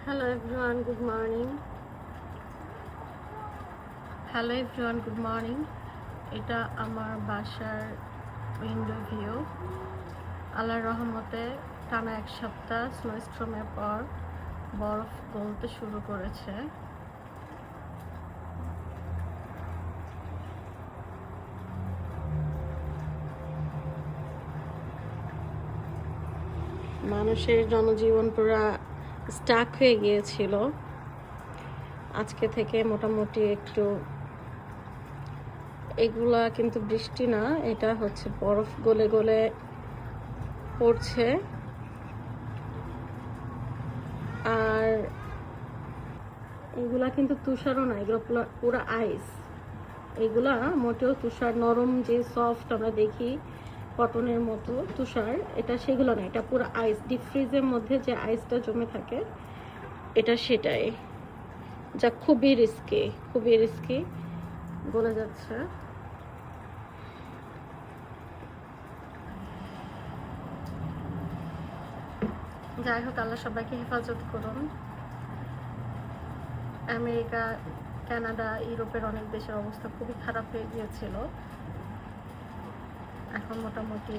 Hello everyone, good morning. এটা আমার বাসার উইন্ডো ভিউ। আল্লাহর রহমতে টানা এক সপ্তাহ স্নোস্টর্মের পর বরফ গলতে শুরু করেছে। মানুষের জনজীবন পুরা স্টাক হয়ে গিয়েছিল। আজকে থেকে মোটামুটি একটু, এগুলা কিন্তু বৃষ্টি না, এটা হচ্ছে বরফ গলে গলে পড়ছে। আর এগুলা কিন্তু তুষারও না, এগুলো পুরো আইস। এগুলা মোটেও তুষার নরম যে সফট আমরা দেখি কটনের মতো তুষার, এটা সেগুলো না, এটা পুরো আইস। ডিপ ফ্রিজের মধ্যে যে আইসটা জমে থাকে এটা সেটাই, যা খুবই রিস্কি গলে যাচ্ছে। যাই হোক, আল্লাহ সবাইকে হেফাজত করুন। আমেরিকা, কানাডা, ইউরোপের অনেক দেশের অবস্থা খুবই খারাপ হয়ে গিয়েছিল। এখন মোটামুটি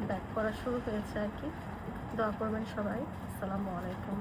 ব্যাক করা শুরু হয়েছে আর কি। দোয়া করবেন সবাই। আসসালামু আলাইকুম।